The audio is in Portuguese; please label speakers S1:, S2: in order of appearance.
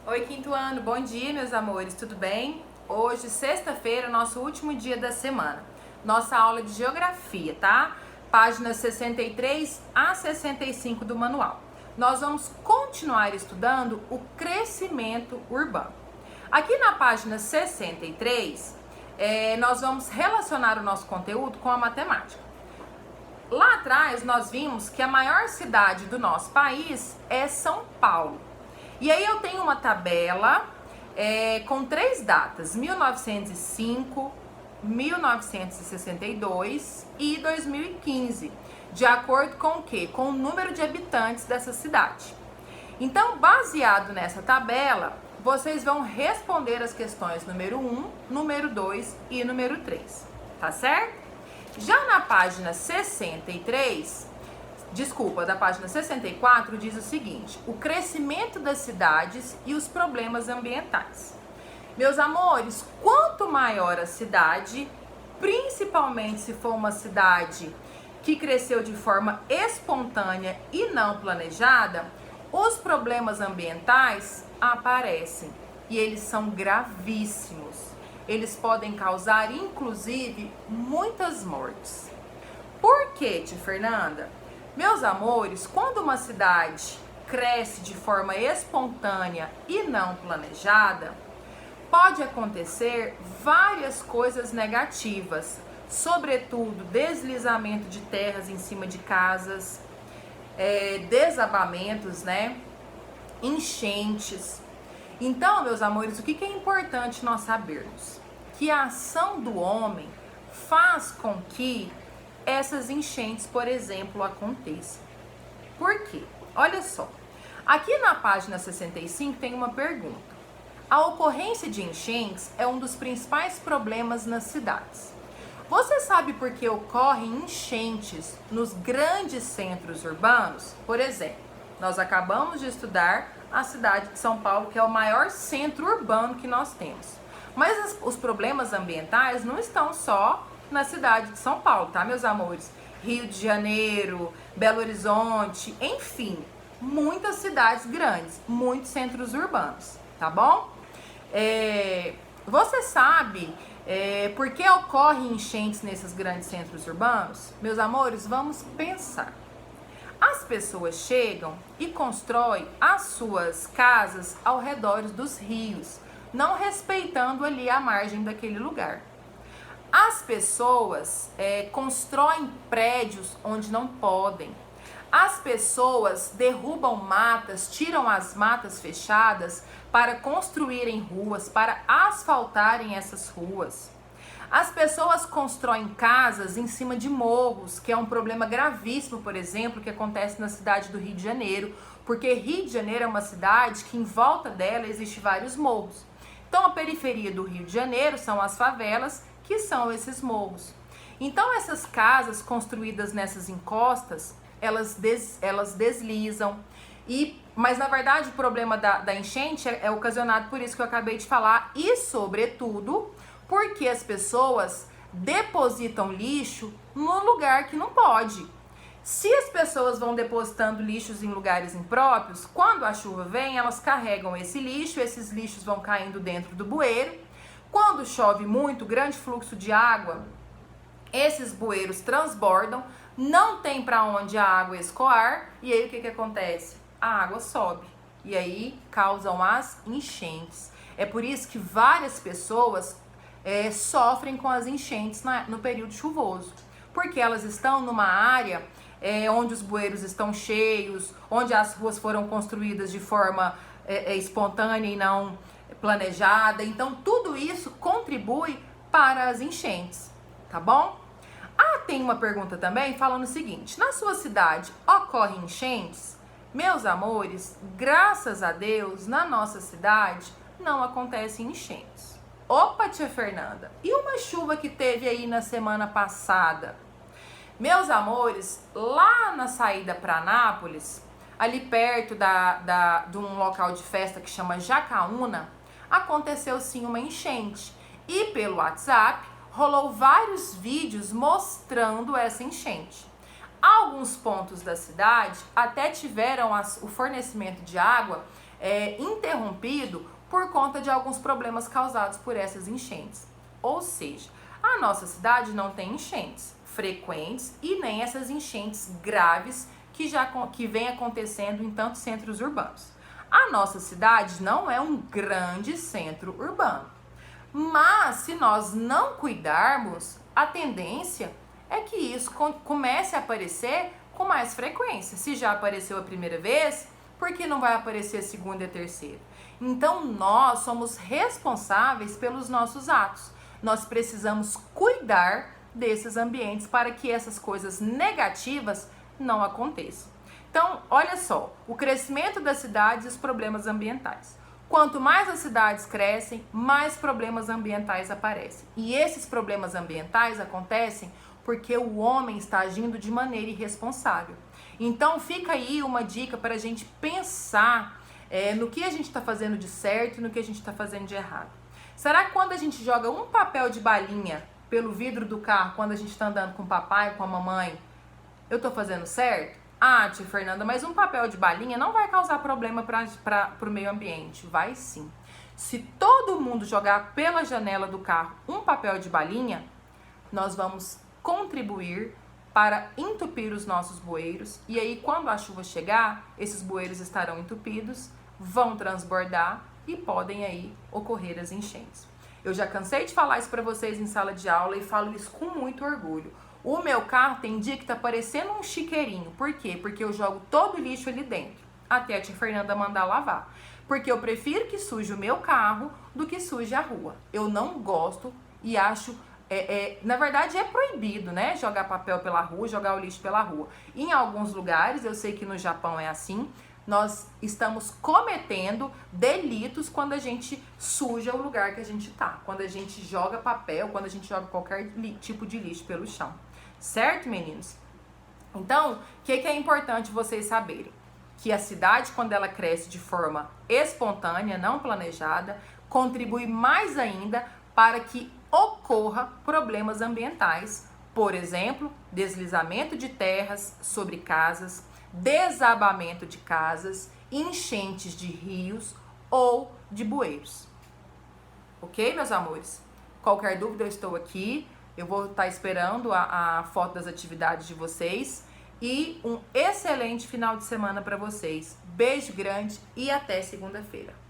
S1: Oi, quinto ano, bom dia, meus amores, tudo bem? Hoje, sexta-feira, nosso último dia da semana. Nossa aula de geografia, tá? Páginas 63 a 65 do manual. Nós vamos continuar estudando o crescimento urbano. Aqui na página 63, nós vamos relacionar o nosso conteúdo com a matemática. Lá atrás, nós vimos que a maior cidade do nosso país é São Paulo. E aí eu tenho uma tabela com 3 datas, 1905, 1962 e 2015, de acordo com o quê? Com o número de habitantes dessa cidade. Então, baseado nessa tabela, vocês vão responder as questões número 1, número 2 e número 3, tá certo? Já na página 63... da página 64, diz o seguinte: o crescimento das cidades e os problemas ambientais. Meus amores, quanto maior a cidade, principalmente se for uma cidade que cresceu de forma espontânea e não planejada, os problemas ambientais aparecem e eles são gravíssimos. Eles podem causar, inclusive, muitas mortes. Por quê, tia Fernanda? Meus amores, quando uma cidade cresce de forma espontânea e não planejada, pode acontecer várias coisas negativas, sobretudo deslizamento de terras em cima de casas, desabamentos, né? Enchentes. Então, meus amores, o que é importante nós sabermos? Que a ação do homem faz com que essas enchentes, por exemplo, aconteçam. Por quê? Olha só, aqui na página 65 tem uma pergunta. A ocorrência de enchentes é um dos principais problemas nas cidades. Você sabe por que ocorrem enchentes nos grandes centros urbanos? Por exemplo, nós acabamos de estudar a cidade de São Paulo, que é o maior centro urbano que nós temos. Mas os problemas ambientais não estão só na cidade de São Paulo, tá, meus amores? Rio de Janeiro, Belo Horizonte, enfim, muitas cidades grandes, muitos centros urbanos, tá bom? Você sabe por que ocorrem enchentes nesses grandes centros urbanos? Meus amores, vamos pensar. As pessoas chegam e constroem as suas casas ao redor dos rios, não respeitando ali a margem daquele lugar. As pessoas constroem prédios onde não podem. As pessoas derrubam matas, tiram as matas fechadas para construírem ruas, para asfaltarem essas ruas. As pessoas constroem casas em cima de morros, que é um problema gravíssimo, por exemplo, que acontece na cidade do Rio de Janeiro, porque Rio de Janeiro é uma cidade que em volta dela existem vários morros. Então, a periferia do Rio de Janeiro são as favelas, que são esses morros. Então, essas casas construídas nessas encostas, elas deslizam. Mas, na verdade, o problema da enchente é ocasionado por isso que eu acabei de falar e, sobretudo, porque as pessoas depositam lixo no lugar que não pode. Se as pessoas vão depositando lixos em lugares impróprios, quando a chuva vem, elas carregam esse lixo, esses lixos vão caindo dentro do bueiro. Quando chove muito, grande fluxo de água, esses bueiros transbordam, não tem para onde a água escoar, e aí o que acontece? A água sobe, e aí causam as enchentes. É por isso que várias pessoas sofrem com as enchentes no período chuvoso, porque elas estão numa área onde os bueiros estão cheios, onde as ruas foram construídas de forma espontânea e não planejada. Então tudo isso contribui para as enchentes, tá bom? Tem uma pergunta também falando o seguinte: na sua cidade ocorrem enchentes? Meus amores, graças a Deus, na nossa cidade não acontecem enchentes. Opa, tia Fernanda, e uma chuva que teve aí na semana passada? Meus amores, lá na saída para Anápolis, ali perto de um local de festa que chama Jacaúna, aconteceu sim uma enchente. E pelo WhatsApp rolou vários vídeos mostrando essa enchente. Alguns pontos da cidade até tiveram o fornecimento de água interrompido por conta de alguns problemas causados por essas enchentes. Ou seja, a nossa cidade não tem enchentes frequentes e nem essas enchentes graves que vem acontecendo em tantos centros urbanos. A nossa cidade não é um grande centro urbano, mas se nós não cuidarmos, a tendência é que isso comece a aparecer com mais frequência. Se já apareceu a primeira vez, por que não vai aparecer a segunda e a terceira? Então nós somos responsáveis pelos nossos atos. Nós precisamos cuidar desses ambientes para que essas coisas negativas não aconteçam. Então, olha só, o crescimento das cidades e os problemas ambientais. Quanto mais as cidades crescem, mais problemas ambientais aparecem. E esses problemas ambientais acontecem porque o homem está agindo de maneira irresponsável. Então, fica aí uma dica para a gente pensar no que a gente está fazendo de certo e no que a gente está fazendo de errado. Será que quando a gente joga um papel de balinha pelo vidro do carro, quando a gente está andando com o papai, com a mamãe, eu estou fazendo certo? Ah, tia Fernanda, mas um papel de balinha não vai causar problema para o meio ambiente. Vai sim. Se todo mundo jogar pela janela do carro um papel de balinha, nós vamos contribuir para entupir os nossos bueiros. E aí, quando a chuva chegar, esses bueiros estarão entupidos, vão transbordar e podem aí ocorrer as enchentes. Eu já cansei de falar isso para vocês em sala de aula e falo isso com muito orgulho. O meu carro tem dia que tá parecendo um chiqueirinho. Por quê? Porque eu jogo todo o lixo ali dentro, até a tia Fernanda mandar lavar. Porque eu prefiro que suje o meu carro do que suje a rua. Eu não gosto e acho... na verdade é proibido, né? Jogar papel pela rua, jogar o lixo pela rua. Em alguns lugares, eu sei que no Japão é assim, nós estamos cometendo delitos quando a gente suja o lugar que a gente tá. Quando a gente joga papel, quando a gente joga qualquer tipo de lixo pelo chão. Certo, meninos? Então, o que é importante vocês saberem? Que a cidade, quando ela cresce de forma espontânea, não planejada, contribui mais ainda para que ocorra problemas ambientais. Por exemplo, deslizamento de terras sobre casas, desabamento de casas, enchentes de rios ou de bueiros. Ok, meus amores? Qualquer dúvida, eu estou aqui. Eu vou estar esperando a foto das atividades de vocês. E um excelente final de semana para vocês. Beijo grande e até segunda-feira.